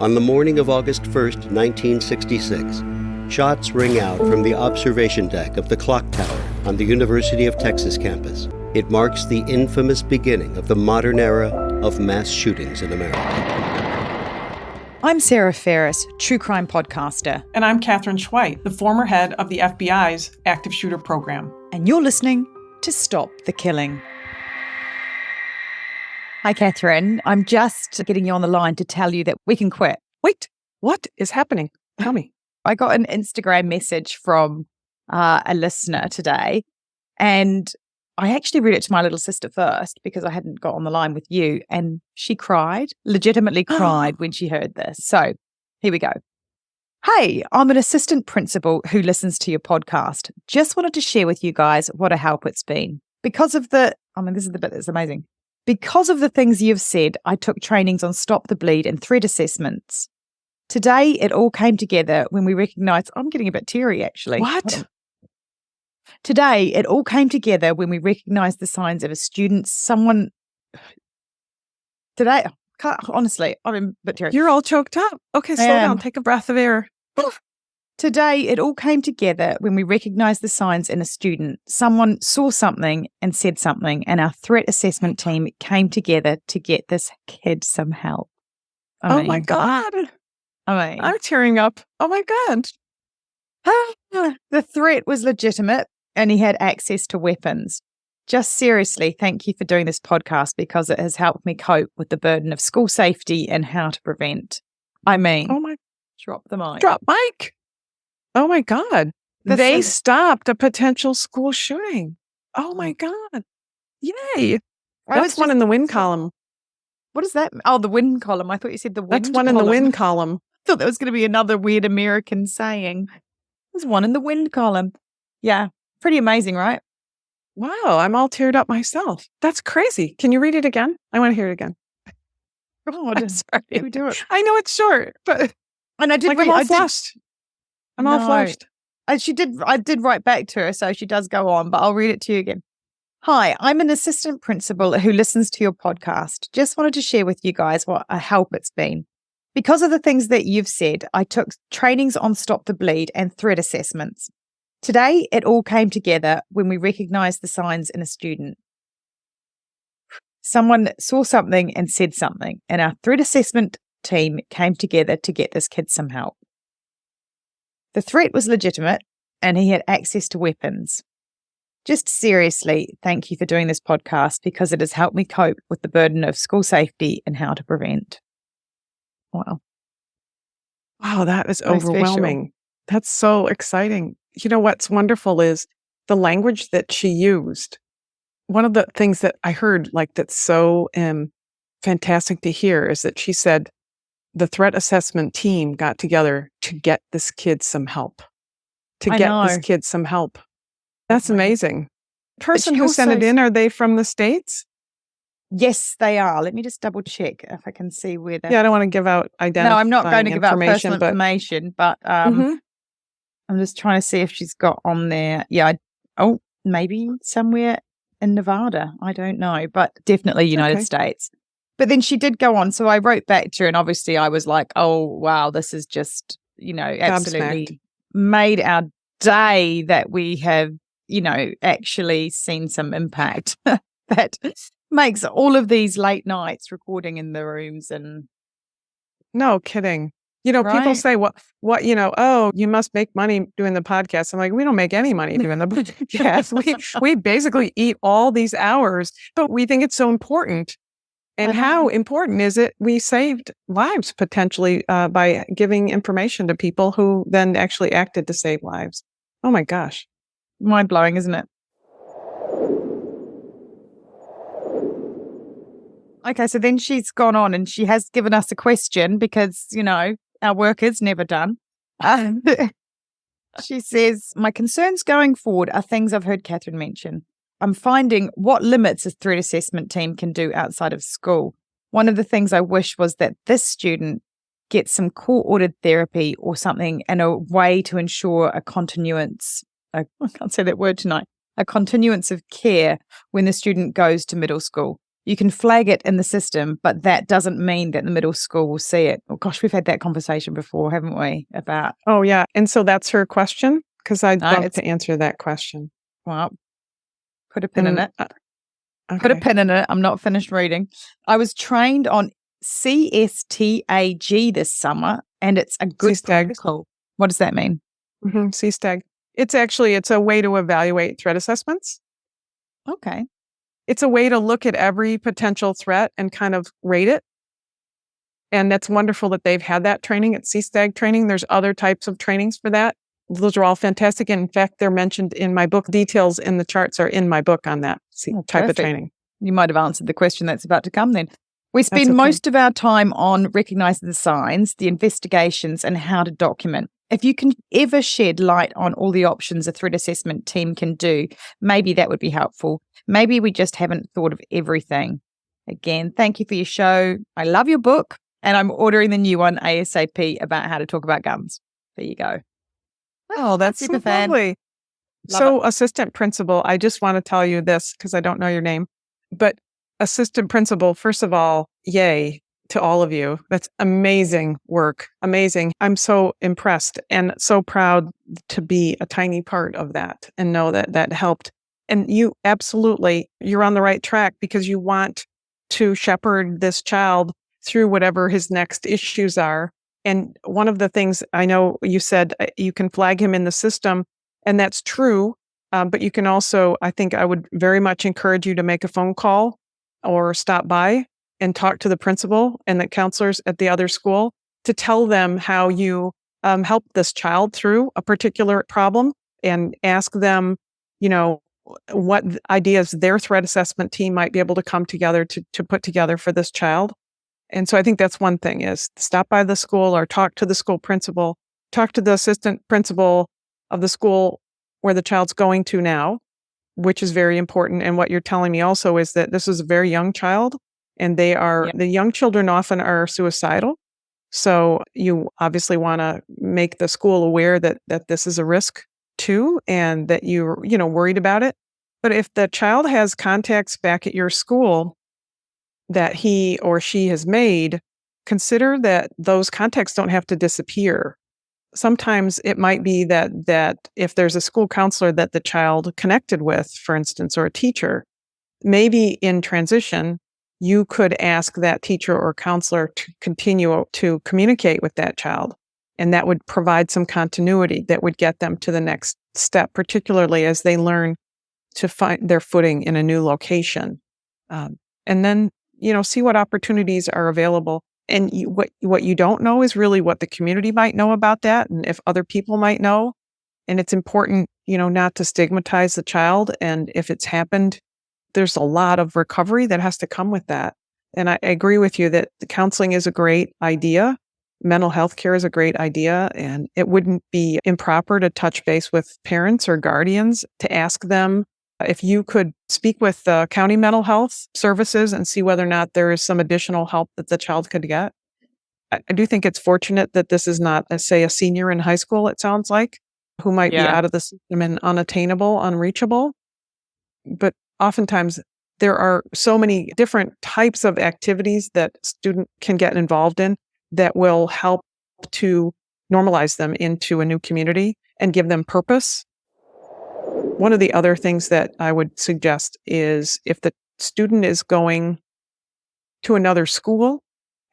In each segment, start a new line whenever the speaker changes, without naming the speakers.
On the morning of August 1st, 1966, shots ring out from the observation deck of the clock tower on the University of Texas campus. It marks the infamous beginning of the modern era of mass shootings in America.
I'm Sarah Ferris, true crime podcaster.
And I'm Catherine Schweit, the former head of the FBI's active shooter program.
And you're listening to Stop the Killing. Hi, Catherine. I'm just getting you on the line to tell you that we can quit.
Wait, what is happening? Tell me.
I got an Instagram message from a listener today, and I actually read it to my little sister first because I hadn't got on the line with you, and she cried, legitimately cried when she heard this. So here we go. Hey, I'm an assistant principal who listens to your podcast. Just wanted to share with you guys what a help it's been. This is the bit that's amazing. Because of the things you've said, I took trainings on Stop the Bleed and threat assessments. Today, it all came together when we recognised... I'm getting a bit teary, actually.
What?
Today, it all came together when we recognised the signs of a student, honestly, I'm a bit teary.
You're all choked up. Okay, slow down. Take a breath of air.
Today, it all came together when we recognised the signs in a student. Someone saw something and said something, and our threat assessment team came together to get this kid some help.
My God. I'm tearing up. Oh, my God.
The threat was legitimate, and he had access to weapons. Just seriously, thank you for doing this podcast because it has helped me cope with the burden of school safety and how to prevent. Drop the mic.
Drop mic. Oh, my God. They stopped a potential school shooting. Oh, my God. Yay. That's one in the win column.
What is that? Oh, the win column. I thought you said the wind
That's one column. In the win column.
I thought that was going to be another weird American saying. There's one in the wind column. Yeah. Pretty amazing, right?
Wow. I'm all teared up myself. That's crazy. Can you read it again? I want to hear it again.
Oh, sorry. Can we do it?
I know it's short, but
and I did.
I'm all flushed. I'm all flushed.
I did write back to her, so she does go on, but I'll read it to you again. Hi, I'm an assistant principal who listens to your podcast. Just wanted to share with you guys what a help it's been. Because of the things that you've said, I took trainings on Stop the Bleed and threat assessments. Today, it all came together when we recognised the signs in a student. Someone saw something and said something, and our threat assessment team came together to get this kid some help. The threat was legitimate, and he had access to weapons. Just seriously, thank you for doing this podcast because it has helped me cope with the burden of school safety and how to prevent. Wow.
Wow, that is overwhelming. Special. That's so exciting. You know, what's wonderful is the language that she used. One of the things that I heard, that's so fantastic to hear, is that she said the threat assessment team got together to get this kid some help. That's amazing. The person who sent it in, are they from the States?
Yes, they are. Let me just double check if I can see where they're...
Yeah, I don't want to give out identifying.
No, I'm not going to give out personal information, but I'm just trying to see if she's got on there. Yeah, maybe somewhere in Nevada. I don't know, but definitely United States. But then she did go on. So I wrote back to her, and obviously I was like, oh, wow, this is just, absolutely made our day that we have, actually seen some impact that makes all of these late nights recording in the rooms. And
no kidding. People say, you must make money doing the podcast. I'm like, we don't make any money doing the podcast. We basically eat all these hours, but we think it's so important. And how important is it? We saved lives potentially by giving information to people who then actually acted to save lives. Oh my gosh.
Mind blowing, isn't it? Okay, so then she's gone on and she has given us a question because, our work is never done. She says, my concerns going forward are things I've heard Catherine mention. I'm finding what limits a threat assessment team can do outside of school. One of the things I wish was that this student gets some court-ordered therapy or something and a way to ensure a continuance. I can't say that word tonight. A continuance of care when the student goes to middle school. you can flag it in the system, but that doesn't mean that the middle school will see it. Oh gosh, we've had that conversation before, haven't we? About
Oh yeah, and so that's her question, because I'd
No,
love
it's-
to answer that question.
well, put a pin in
And,
it. Put a
okay.
pin in it. I'm not finished reading. I was trained on CSTAG this summer, and it's a good
CSTAG.
protocol. What does that mean?
CSTAG. It's a way to evaluate threat assessments.
Okay.
It's a way to look at every potential threat and kind of rate it. And that's wonderful that they've had that training at CSTAG training. There's other types of trainings for that. Those are all fantastic. And in fact, they're mentioned in my book. Details in the charts are in my book on that type of
Perfect.
training.
You might have answered the question that's about to come then. We spend
okay.
most of our time on recognizing the signs, the investigations, and how to document. If you can ever shed light on all the options a threat assessment team can do, maybe that would be helpful. Maybe we just haven't thought of everything. Again, thank you for your show. I love your book, and I'm ordering the new one ASAP about how to talk about guns. There you go.
Oh, that's
super
so
fan.
lovely.
Love
So, assistant principal, I just want to tell you this because I don't know your name, but assistant principal, first of all, yay to all of you. That's amazing work. Amazing. I'm so impressed and so proud to be a tiny part of that and know that that helped. And you absolutely, you're on the right track because you want to shepherd this child through whatever his next issues are. And one of the things I know you said, you can flag him in the system, and that's true. But you can also, I think I would very much encourage you to make a phone call or stop by and talk to the principal and the counselors at the other school to tell them how you help this child through a particular problem and ask them, what ideas their threat assessment team might be able to come together to put together for this child. And so I think that's one thing is stop by the school or talk to the school principal, talk to the assistant principal of the school where the child's going to now, which is very important. And what you're telling me also is that this is a very young child and the young children often are suicidal. So you obviously want to make the school aware that this is a risk too, and that you're, worried about it. But if the child has contacts back at your school that he or she has made, consider that those contacts don't have to disappear. Sometimes it might be that if there's a school counselor that the child connected with, for instance, or a teacher, maybe in transition, you could ask that teacher or counselor to continue to communicate with that child. And that would provide some continuity that would get them to the next step, particularly as they learn to find their footing in a new location. And then, see what opportunities are available. And what you don't know is really what the community might know about that and if other people might know. And it's important, not to stigmatize the child. And if it's happened, there's a lot of recovery that has to come with that. And I agree with you that the counseling is a great idea. Mental health care is a great idea. And it wouldn't be improper to touch base with parents or guardians to ask them if you could speak with the county mental health services and see whether or not there is some additional help that the child could get. I do think it's fortunate that this is not, say, a senior in high school, it sounds like, who might be out of the system and unattainable, unreachable. But oftentimes there are so many different types of activities that a student can get involved in that will help to normalize them into a new community and give them purpose. One of the other things that I would suggest is if the student is going to another school,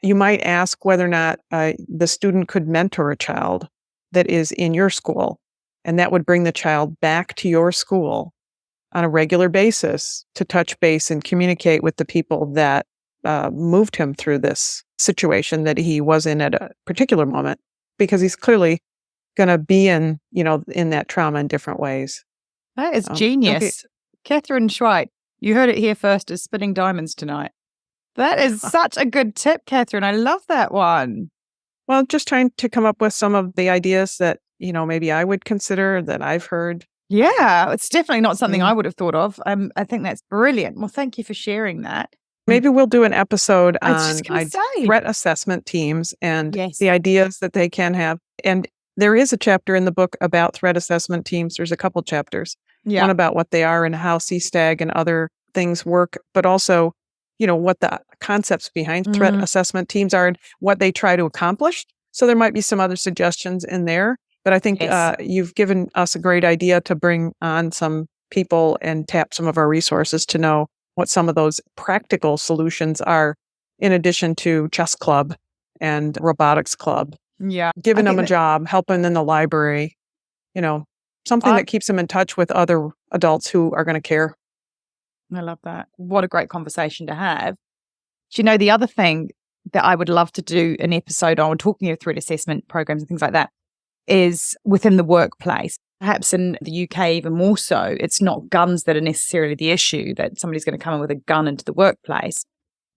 you might ask whether or not the student could mentor a child that is in your school. And that would bring the child back to your school on a regular basis to touch base and communicate with the people that moved him through this situation that he was in at a particular moment, because he's clearly going to be in that trauma in different ways.
That is genius. Okay. Catherine Schweit, you heard it here first, is spinning diamonds tonight. That is such a good tip, Catherine. I love that one.
Well, just trying to come up with some of the ideas that, maybe I would consider that I've heard.
Yeah, it's definitely not something I would have thought of. I think that's brilliant. Well, thank you for sharing that.
Maybe we'll do an episode on
threat
assessment teams and the ideas that they can have. And there is a chapter in the book about threat assessment teams. There's a couple chapters. One about what they are and how CSTAG and other things work, but also what the concepts behind threat assessment teams are and what they try to accomplish. So there might be some other suggestions in there. But I think you've given us a great idea to bring on some people and tap some of our resources to know what some of those practical solutions are, in addition to chess club and robotics club.
Yeah.
Giving them a job, helping in the library, something that keeps them in touch with other adults who are going to care.
I love that. What a great conversation to have. Do you know, the other thing that I would love to do an episode on, talking of threat assessment programs and things like that, is within the workplace. Perhaps in the UK even more so, it's not guns that are necessarily the issue, that somebody's going to come in with a gun into the workplace.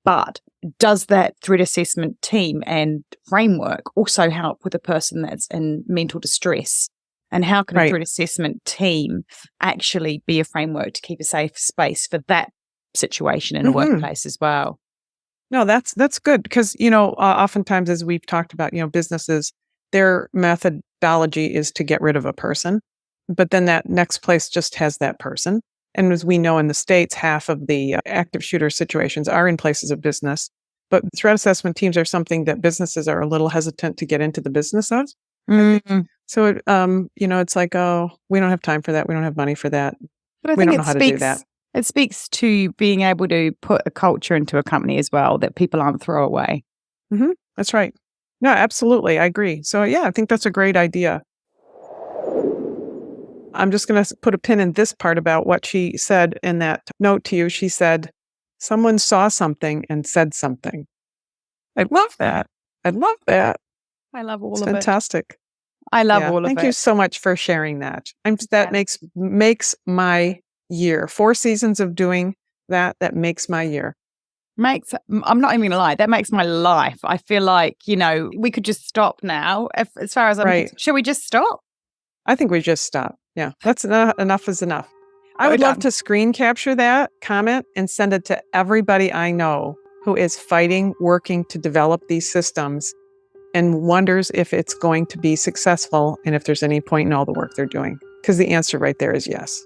But does that threat assessment team and framework also help with a person that's in mental distress? And how can a threat assessment team actually be a framework to keep a safe space for that situation in a workplace as well?
No, that's good because, oftentimes as we've talked about, businesses, their methodology is to get rid of a person, but then that next place just has that person. And as we know in the States, half of the active shooter situations are in places of business. But threat assessment teams are something that businesses are a little hesitant to get into the business of. Mm-hmm. So, it's like, oh, we don't have time for that. We don't have money for that.
But I think we don't know how to do that. It speaks to being able to put a culture into a company as well that people aren't throwaway.
Mm-hmm. That's right. No, absolutely. I agree. So, I think that's a great idea. I'm just going to put a pin in this part about what she said in that note to you. She said, someone saw something and said something. I love that. I love that.
I love all
of
it.
Fantastic.
I love all of it.
Thank you so much for sharing that. That makes my year. 4 seasons of doing that makes my year.
I'm not even going to lie, that makes my life. I feel like, we could just stop now. As far as I'm should we just stop?
I think we just stop. Yeah, that's enough is enough. I would love to screen capture that comment and send it to everybody I know who is working to develop these systems and wonders if it's going to be successful and if there's any point in all the work they're doing. Because the answer right there is yes.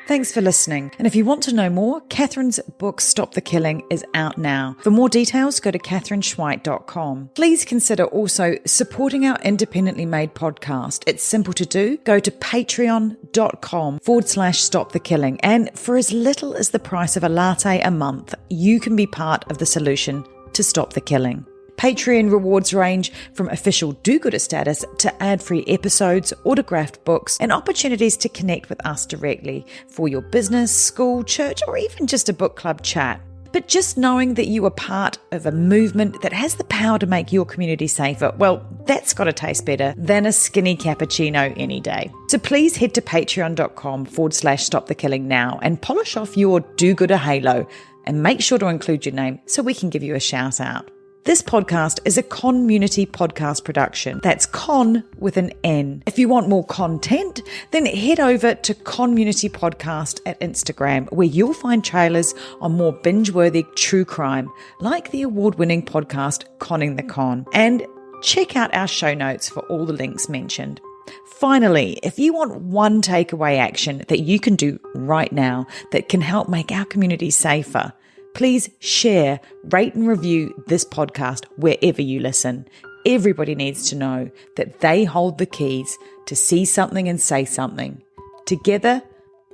Thanks for listening. And if you want to know more, Catherine's book, Stop the Killing, is out now. For more details, go to catherineschweit.com. Please consider also supporting our independently made podcast. It's simple to do. Go to patreon.com/Stop the Killing. And for as little as the price of a latte a month, you can be part of the solution to stop the killing. Patreon rewards range from official do-gooder status to ad-free episodes, autographed books, and opportunities to connect with us directly for your business, school, church, or even just a book club chat. But just knowing that you are part of a movement that has the power to make your community safer, well, that's got to taste better than a skinny cappuccino any day. So please head to patreon.com/Stop the Killing now and polish off your do-gooder halo and make sure to include your name so we can give you a shout out. This podcast is a Community podcast production. That's Con with an N. If you want more content, then head over to Community Podcast at Instagram, where you'll find trailers on more binge-worthy true crime, like the award-winning podcast Conning the Con. And check out our show notes for all the links mentioned. Finally, if you want one takeaway action that you can do right now that can help make our community safer, please share, rate and review this podcast wherever you listen. Everybody needs to know that they hold the keys to see something and say something. Together,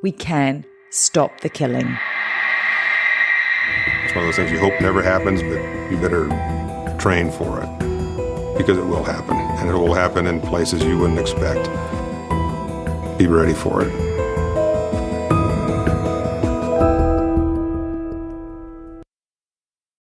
we can stop the killing.
It's one of those things you hope never happens, but you better train for it because it will happen, and it will happen in places you wouldn't expect. Be ready for it.